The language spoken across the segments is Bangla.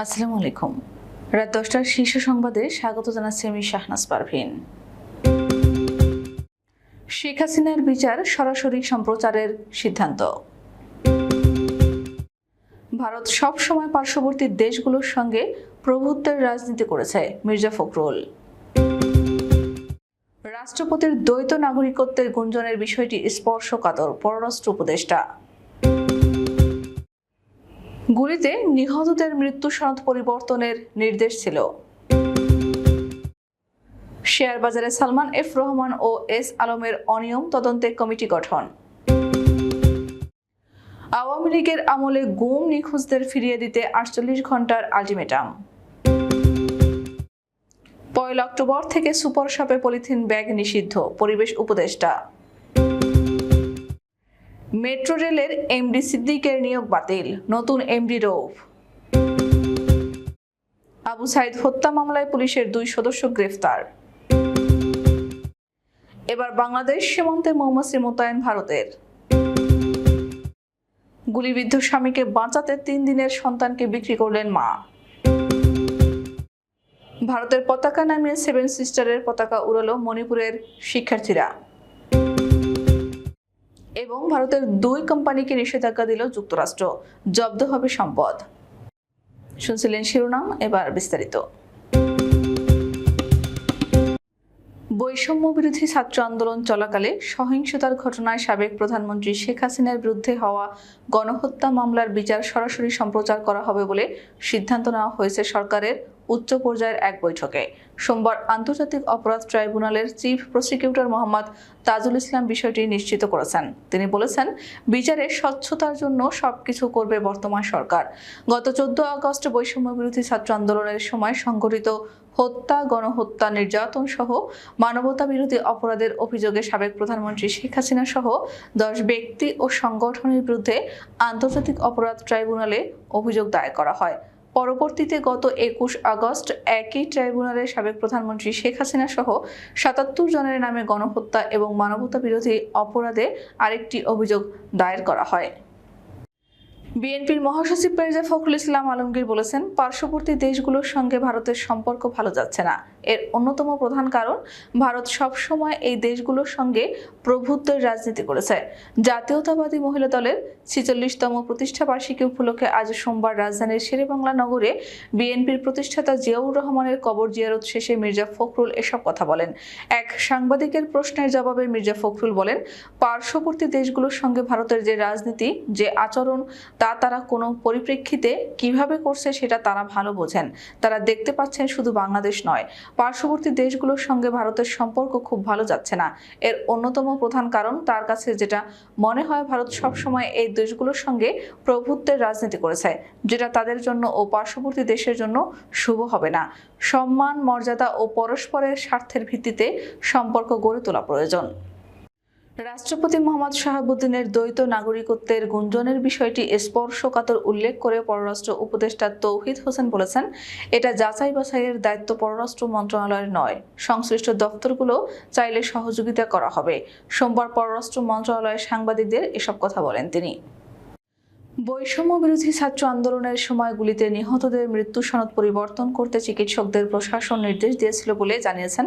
আসসালামু আলাইকুম। রাত 10টার শীর্ষ সংবাদে স্বাগত জানাচ্ছি আমি শাহনাজ পারভীন। শেখ হাসিনার বিচার সরাসরি সম্প্রচারের সিদ্ধান্ত। ভারত সব সময় পার্শ্ববর্তী দেশগুলোর সঙ্গে প্রভুত্বের রাজনীতি করেছে, মির্জা ফখরুল। রাষ্ট্রপতির দ্বৈত নাগরিকত্বের গুঞ্জনের বিষয়টি স্পর্শকাতর, পররাষ্ট্র উপদেষ্টা। গুলিতে নিহতদের মৃত্যু সনদ পরিবর্তনের নির্দেশ ছিল। শেয়ার বাজারে সালমান এফ রহমান ও এস আলমের অনিয়ম তদন্তে কমিটি গঠন। আওয়ামী লীগের আমলে গুম নিখোঁজদের ফিরিয়ে দিতে 48 ঘন্টার আলটিমেটাম। 1 অক্টোবর থেকে সুপার শপে পলিথিন ব্যাগ নিষিদ্ধ, পরিবেশ উপদেষ্টা। মেট্রো রেলের এমডি সিদ্দিকের নিয়োগ বাতিল, নতুন এমডি রৌফ। আবু সাইদ হত্যা মামলায় পুলিশের 2 সদস্য গ্রেফতার। এবার বাংলাদেশ সীমান্তে মৌমাছি মোতায়েন ভারতের। গুলিবিদ্ধ স্বামীকে বাঁচাতে 3 দিনের সন্তানকে বিক্রি করলেন মা। ভারতের পতাকা নামিয়ে 7 সিস্টারের পতাকা উড়ালো মণিপুরের শিক্ষার্থীরা। এবং ভারতের 2 কোম্পানিকে নিষেধাজ্ঞা দিল যুক্তরাষ্ট্র, জব্দ হবে সম্পদ। শুনছিলেন শিরোনাম, এবার বিস্তারিত। বৈষম্য বিরোধী ছাত্র আন্দোলন চলাকালে সহিংসতার ঘটনায় সাবেক প্রধানমন্ত্রী শেখ হাসিনার বিরুদ্ধে হওয়া গণহত্যা মামলার বিচার সরাসরি সম্প্রচার করা হবে বলে সিদ্ধান্ত নেওয়া হয়েছে সরকারের উচ্চ পর্যায়ের এক বৈঠকে। সোমবার আন্তর্জাতিক অপরাধ ট্রাইব্যুনালের চিফ প্রসিকিউটর মোহাম্মদ তাজুল ইসলাম বিষয়টি নিশ্চিত করেছেন। তিনি বলেছেন, বিচারে স্বচ্ছতার জন্য সবকিছু করবে বর্তমান সরকার। গত 14 আগস্ট বৈষম্য বিরোধী ছাত্র আন্দোলনের সময় সংঘটিত হত্যা, গণহত্যা, নির্যাতন সহ মানবতা বিরোধী অপরাধের অভিযোগে সাবেক প্রধানমন্ত্রী শেখ হাসিনা সহ 10 ব্যক্তি ও সংগঠনের বিরুদ্ধে আন্তর্জাতিক অপরাধ ট্রাইব্যুনালে অভিযোগ দায়ের করা হয়। পরবর্তীতে গত 21 আগস্ট একই ট্রাইব্যুনালে সাবেক প্রধানমন্ত্রী শেখ হাসিনা সহ 77 জনের নামে গণহত্যা এবং মানবতা বিরোধী অপরাধে আরেকটি অভিযোগ দায়ের করা হয়। বিএনপির মহাসচিব মির্জা ফখরুল ইসলাম আলমগীর বলেছেন, পার্শ্ববর্তী দেশগুলোর সঙ্গে ভারতের সম্পর্ক ভালো যাচ্ছে না। এর অন্যতম প্রধান কারণ, ভারত সব সময় এই দেশগুলোর সঙ্গে প্রভুত্বের রাজনীতি করেছে। জাতীয়তাবাদী মহিলা দলের 46তম প্রতিষ্ঠা বার্ষিকী উপলক্ষে আজ সোমবার রাজধানীর শেরেবাংলা নগরে বিএনপির প্রতিষ্ঠাতা জিয়াউর রহমানের কবর জিয়ারত শেষে মির্জা ফখরুল এসব কথা বলেন। এক সাংবাদিকের প্রশ্নের জবাবে মির্জা ফখরুল বলেন, পার্শ্ববর্তী দেশগুলোর সঙ্গে ভারতের যে রাজনীতি, যে আচরণ, তা তারা কোনো পরিপ্রেক্ষিতে কিভাবে করছে সেটা তারা ভালো বোঝেন। তারা দেখতে পাচ্ছেন শুধু বাংলাদেশ নয়, পার্শ্ববর্তী দেশগুলোর সঙ্গে ভারতের সম্পর্ক খুব ভালো যাচ্ছে না। এর অন্যতম প্রধান কারণ, তার কাছে যেটা মনে হয়, ভারত সবসময় এই দেশগুলোর সঙ্গে প্রভুত্বের রাজনীতি করেছে, যেটা তাদের জন্য ও পার্শ্ববর্তী দেশের জন্য শুভ হবে না। সম্মান, মর্যাদা ও পরস্পরের স্বার্থের ভিত্তিতে সম্পর্ক গড়ে তোলা প্রয়োজন। রাষ্ট্রপতি মোহাম্মদ শাহাবুদ্দিনের দ্বৈত নাগরিকত্বের গুঞ্জনের বিষয়টি স্পর্শকাতর উল্লেখ করে পররাষ্ট্র উপদেষ্টা তৌহিদ হোসেন বলেছেন, এটা যাচাই বাছাইয়ের দায়িত্ব পররাষ্ট্র মন্ত্রণালয়ের নয়, সংশ্লিষ্ট দপ্তরগুলো চাইলে সহযোগিতা করা হবে। সোমবার পররাষ্ট্র মন্ত্রণালয়ের সাংবাদিকদের এসব কথা বলেন তিনি। বৈষম্য বিরোধী ছাত্র আন্দোলনের সময় গুলিতে নিহতদের মৃত্যু সনদ পরিবর্তন করতে চিকিৎসকদের প্রশাসন নির্দেশ দিয়েছিল বলে জানিয়েছেন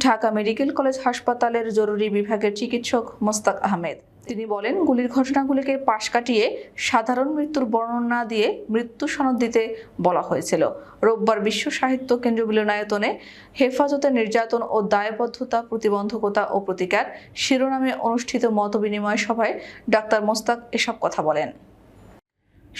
ঢাকা মেডিকেল কলেজ হাসপাতালের জরুরি বিভাগের চিকিৎসক মোস্তাক আহমেদ। তিনি বলেন, গুলির ঘটনাগুলিকে পাশ কাটিয়ে সাধারণ মৃত্যুর বর্ণনা দিয়ে মৃত্যু সনদ দিতে বলা হয়েছিল। রোববার বিশ্ব সাহিত্য কেন্দ্র মিলনায়তনে হেফাজতে নির্যাতন ও দায়বদ্ধতা, প্রতিবন্ধকতা ও প্রতিকার শিরোনামে অনুষ্ঠিত মতবিনিময় সভায় ডাক্তার মোস্তাক এসব কথা বলেন।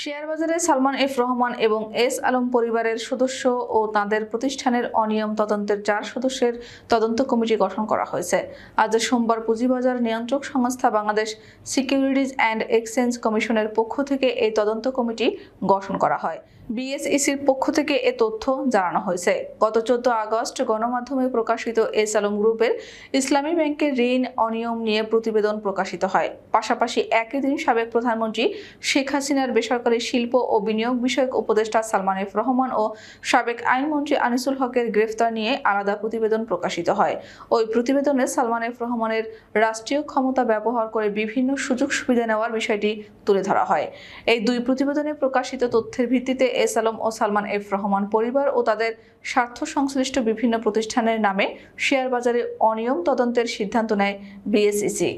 শেয়ার বাজারে সালমান এফ রহমান এবং এস আলম পরিবারের সদস্য ও তাদের প্রতিষ্ঠানের অনিয়ম তদন্তের 4 সদস্যের তদন্ত কমিটি গঠন করা হয়েছে। আজ সোমবার পুঁজিবাজার নিয়ন্ত্রক সংস্থা বাংলাদেশ সিকিউরিটিজ অ্যান্ড এক্সচেঞ্জ কমিশনের পক্ষ থেকে এই তদন্ত কমিটি গঠন করা হয়। বিএসইসির পক্ষ থেকে এ তথ্য জানানো হয়েছে। গত 14 আগস্ট গণমাধ্যমে প্রকাশিত এস আলম গ্রুপের ইসলামী ব্যাংকের ঋণ অনিয়ম নিয়ে প্রতিবেদন প্রকাশিত হয়। পাশাপাশি একই দিন সাবেক প্রধানমন্ত্রী শেখ হাসিনার বেসরকারি শিল্প ও বিনিয়োগ বিষয়ক উপদেষ্টা সালমান এফ রহমান ও সাবেক আইনমন্ত্রী আনিসুল হকের গ্রেফতার নিয়ে আলাদা প্রতিবেদন প্রকাশিত হয়। ওই প্রতিবেদনে সালমান এফ রহমানের রাষ্ট্রীয় ক্ষমতা ব্যবহার করে বিভিন্ন সুযোগ সুবিধা নেওয়ার বিষয়টি তুলে ধরা হয়। এই 2 প্রতিবেদনে প্রকাশিত তথ্যের ভিত্তিতে এস আলম ও সালমান এফ রহমান পরিবার ও তাদের স্বার্থ সংশ্লিষ্ট বিভিন্ন প্রতিষ্ঠানের নামে শেয়ার বাজারে অনিয়ম তদন্তের সিদ্ধান্ত নেয় বিএসইসি।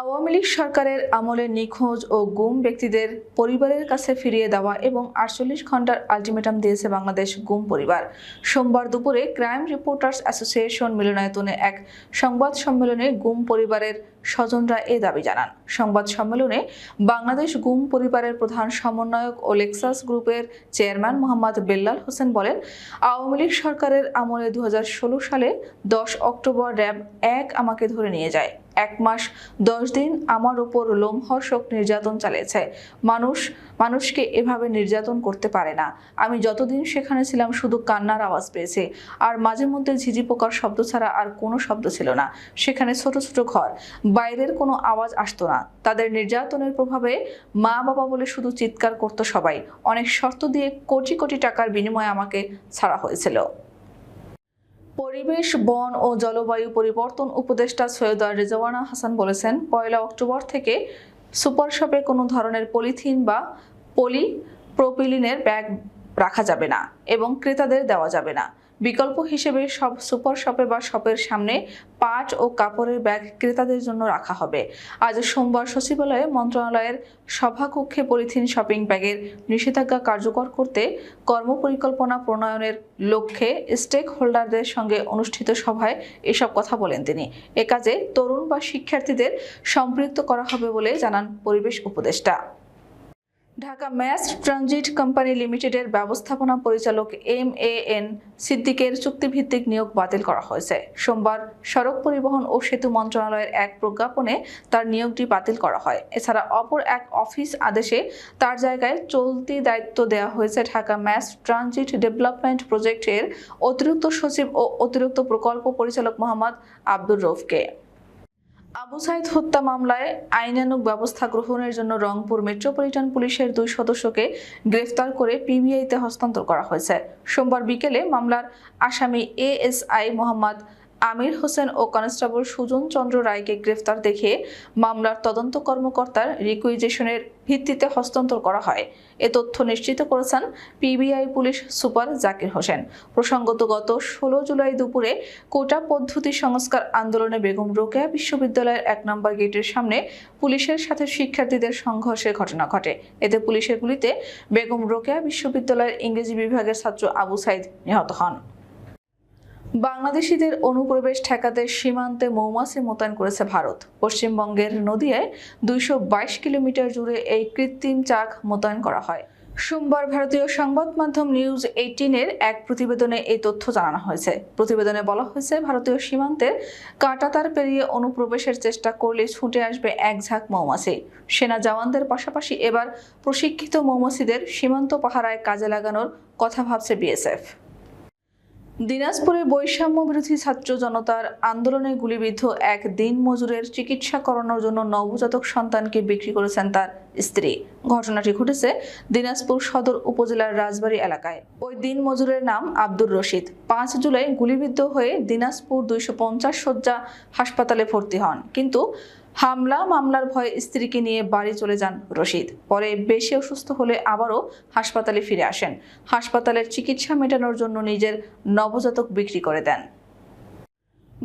আওয়ামী লীগ সরকারের আমলে নিখোঁজ ও গুম ব্যক্তিদের পরিবারের কাছে ফিরিয়ে দেওয়া এবং 48 ঘন্টার আলটিমেটাম দিয়েছে বাংলাদেশ গুম পরিবার। সোমবার দুপুরে ক্রাইম রিপোর্টার্স অ্যাসোসিয়েশন মিলনায়তনে এক সংবাদ সম্মেলনে গুম পরিবারের স্বজনরা এ দাবি জানান। সংবাদ সম্মেলনে বাংলাদেশ গুম পরিবারের প্রধান সমন্বয়ক ও লেক্সাস গ্রুপের চেয়ারম্যান মোহাম্মদ বেল্লাল হোসেন বলেন, আওয়ামী লীগ সরকারের আমলে 2016 সালে 10 অক্টোবর র্যাব 1 আমাকে ধরে নিয়ে যায়। 1 মাস 10 দিন আমার উপর লোমহর্ষক নির্যাতন চালিয়েছে। মানুষকে এভাবে নির্যাতন করতে পারে না। আমি যতদিন সেখানে ছিলাম শুধু কান্নার আওয়াজ পেয়েছি, আর মাঝে মধ্যে ঝিঝি পোকার শব্দ ছাড়া আর কোনো শব্দ ছিল না। সেখানে ছোট ছোট ঘর, বাইরের কোনো আওয়াজ আসতো না। তাদের নির্যাতনের প্রভাবে মা বাবা বলে শুধু চিৎকার করতো সবাই। অনেক শর্ত দিয়ে কোটি কোটি টাকার বিনিময়ে আমাকে ছাড়া হয়েছিল। পরিবেশ, বন ও জলবায়ু পরিবর্তন উপদেষ্টা সৈয়দা রেজওয়ানা হাসান বলেছেন, 1 অক্টোবর থেকে সুপার শপে কোনো ধরনের পলিথিন বা পলিপ্রোপিলিনের ব্যাগ রাখা যাবে না এবং ক্রেতাদের দেওয়া যাবে না। বিকল্প হিসেবে সব সুপার শপে বা শপের সামনে পাট ও কাপড়ের ব্যাগ ক্রেতাদের জন্য রাখা হবে। আজ সোমবার সচিবালয়ে মন্ত্রণালয়ের সভাকক্ষে পলিথিন শপিং ব্যাগের নিষেধাজ্ঞা কার্যকর করতে কর্মপরিকল্পনা প্রণয়নের লক্ষ্যে স্টেক হোল্ডারদের সঙ্গে অনুষ্ঠিত সভায় এসব কথা বলেন তিনি। এ কাজে তরুণ বা শিক্ষার্থীদের সম্পৃক্ত করা হবে বলে জানান পরিবেশ উপদেষ্টা। ঢাকা ম্যাস ট্রানজিট কোম্পানি লিমিটেডের ব্যবস্থাপনা পরিচালক MAN সিদ্দিকের চুক্তিভিত্তিক নিয়োগ বাতিল করা হয়েছে। সোমবার সড়ক পরিবহন ও সেতু মন্ত্রণালয়ের এক প্রজ্ঞাপনে তার নিয়োগটি বাতিল করা হয়। এছাড়া অপর এক অফিস আদেশে তার জায়গায় চলতি দায়িত্ব দেওয়া হয়েছে ঢাকা ম্যাস ট্রানজিট ডেভেলপমেন্ট প্রজেক্টের অতিরিক্ত সচিব ও অতিরিক্ত প্রকল্প পরিচালক মোহাম্মদ আব্দুর রউফকে। আবু সাইদ হত্যা মামলায় আইনানুগ ব্যবস্থা গ্রহণের জন্য রংপুর মেট্রোপলিটন পুলিশের 2 সদস্যকে গ্রেফতার করে পিবিআইতে হস্তান্তর করা হয়েছে। সোমবার বিকেলে মামলার আসামি ASI মোহাম্মদ আমির হোসেন ও কনস্টেবল সুজন চন্দ্র রায়কে গ্রেফতার দেখিয়ে মামলার তদন্ত কর্মকর্তার রিকুইজিশনের ভিত্তিতে হস্তান্তর করা হয়। এ তথ্য নিশ্চিত করেছেন PBI police super Zakir Hossain. প্রসঙ্গত গত 16 জুলাই দুপুরে কোটা পদ্ধতি সংস্কার আন্দোলনে বেগম রোকেয়া বিশ্ববিদ্যালয়ের 1 নম্বর গেটের সামনে পুলিশের সাথে শিক্ষার্থীদের সংঘর্ষের ঘটনা ঘটে। এতে পুলিশের গুলিতে বেগম রোকেয়া বিশ্ববিদ্যালয়ের ইংরেজি বিভাগের ছাত্র আবু সাইদ নিহত হন। বাংলাদেশিদের অনুপ্রবেশ ঠেকাতে সীমান্তে মৌমাছি মোতায়েন করেছে ভারত। পশ্চিমবঙ্গের নদিয়ায় 222 কিলোমিটার জুড়ে এই কৃত্রিম চাক মোতায়েন করা হয়। সোমবার ভারতীয় সংবাদ মাধ্যম নিউজ 18-এর এক প্রতিবেদনে এই তথ্য জানানো হয়েছে। প্রতিবেদনে বলা হয়েছে, ভারতীয় সীমান্তের কাঁটাতার পেরিয়ে অনুপ্রবেশের চেষ্টা করলে ছুটে আসবে এক ঝাঁক মৌমাছি। সেনা জওয়ানদের পাশাপাশি এবার প্রশিক্ষিত মৌমাছিদের সীমান্ত পাহারায় কাজে লাগানোর কথা ভাবছে বিএসএফ। দিনাজপুরে বৈষম্য বিরোধী ছাত্র জনতার আন্দোলনে গুলিবিদ্ধ এক দিনমজুরের চিকিৎসা করানোর জন্য নবজাতক সন্তানকে বিক্রি করেছেন তার স্ত্রী। ঘটনাটি ঘটেছে দিনাজপুর সদর উপজেলার রাজবাড়ী এলাকায়। ওই দিনমজুরের নাম আব্দুর রশিদ। 5 জুলাই গুলিবিদ্ধ হয়ে দিনাজপুর 250 শয্যা হাসপাতালে ভর্তি হন, কিন্তু মামলার ভয়ে স্ত্রীকে নিয়ে বাড়ি চলে যান রশিদ। পরে বেশি অসুস্থ হলে আবারও হাসপাতালে ফিরে আসেন। হাসপাতালের চিকিৎসা মেটানোর জন্য নিজের নবজাতক বিক্রি করে দেন।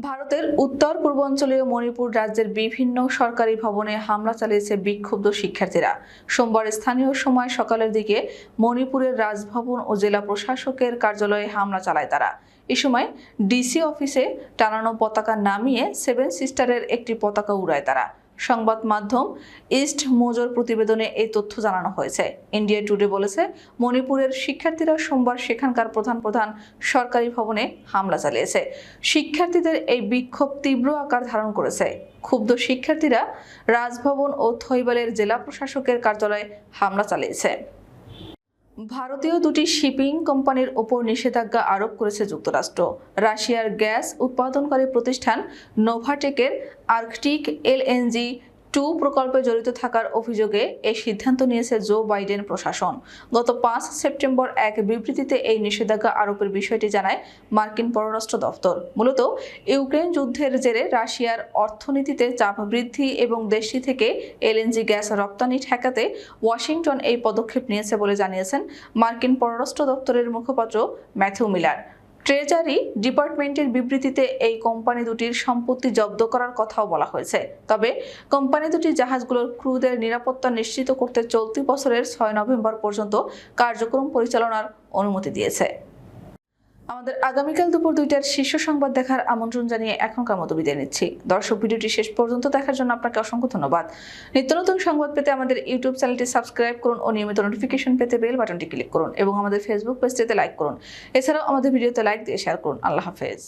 ভারতের উত্তর পূর্বাঞ্চলীয় মণিপুর রাজ্যের বিভিন্ন সরকারি ভবনে হামলা চালিয়েছে বিক্ষুব্ধ শিক্ষার্থীরা। সোমবার স্থানীয় সময় সকালের দিকে মণিপুরের রাজভবন ও জেলা প্রশাসকের কার্যালয়ে হামলা চালায় তারা। এ সময় ডিসি অফিসে টানানো পতাকা নামিয়ে 7 সিস্টারের একটি পতাকা উড়ায় তারা। সংবাদ মাধ্যম ইস্ট মোজর প্রতিবেদনে এই তথ্য জানানো হয়েছে। ইন্ডিয়া টুডে বলেছে, মণিপুরের শিক্ষার্থীরা সোমবার সেখানকার প্রধান সরকারি ভবনে হামলা চালিয়েছে। শিক্ষার্থীদের এই বিক্ষোভ তীব্র আকার ধারণ করেছে। ক্ষুব্ধ শিক্ষার্থীরা রাজভবন ও থৈবালের জেলা প্রশাসকের কার্যালয়ে হামলা চালিয়েছে। ভারতীয় 2টি শিপিং কোম্পানির ওপর নিষেধাজ্ঞা আরোপ করেছে যুক্তরাষ্ট্র। রাশিয়ার গ্যাস উৎপাদনকারী প্রতিষ্ঠান নোভাটেকের আর্কটিক LNG টু প্রকল্পে জড়িত থাকার অভিযোগে এই সিদ্ধান্ত নিয়েছে জো বাইডেন প্রশাসন। গত 5 সেপ্টেম্বর এক বিবৃতিতে এই নিষেধাজ্ঞা আরোপের বিষয়টি জানায় মার্কিন পররাষ্ট্র দপ্তর। মূলত ইউক্রেন যুদ্ধের জেরে রাশিয়ার অর্থনীতিতে চাপ বৃদ্ধি এবং দেশটি থেকে এলএনজি গ্যাস রপ্তানি ঠেকাতে ওয়াশিংটন এই পদক্ষেপ নিয়েছে বলে জানিয়েছেন মার্কিন পররাষ্ট্র দপ্তরের মুখপাত্র ম্যাথিউ মিলার। ট্রেজারি ডিপার্টমেন্টের বিবৃতিতে এই কোম্পানি দুটির সম্পত্তি জব্দ করার কথাও বলা হয়েছে। তবে কোম্পানি দুটি জাহাজগুলোর ক্রুদের নিরাপত্তা নিশ্চিত করতে চলতি বছরের 6 নভেম্বর পর্যন্ত কার্যক্রম পরিচালনার অনুমতি দিয়েছে। আমাদের আগামীকাল দুপুর 2টার শীর্ষ সংবাদ দেখার আমন্ত্রণ জানিয়ে এখনকার মতো বিদায় নিচ্ছি। দর্শক, ভিডিওটি শেষ পর্যন্ত দেখার জন্য আপনাকে অসংখ্য ধন্যবাদ। নিত্য নতুন সংবাদ পেতে আমাদের ইউটিউব চ্যানেলটি সাবস্ক্রাইব করুন ও নিয়মিত নোটিফিকেশন পেতে বেল বাটনটি ক্লিক করুন এবং আমাদের ফেসবুক পেজটিতে লাইক করুন। এছাড়াও আমাদের ভিডিওতে লাইক দিয়ে শেয়ার করুন। আল্লাহ হাফেজ।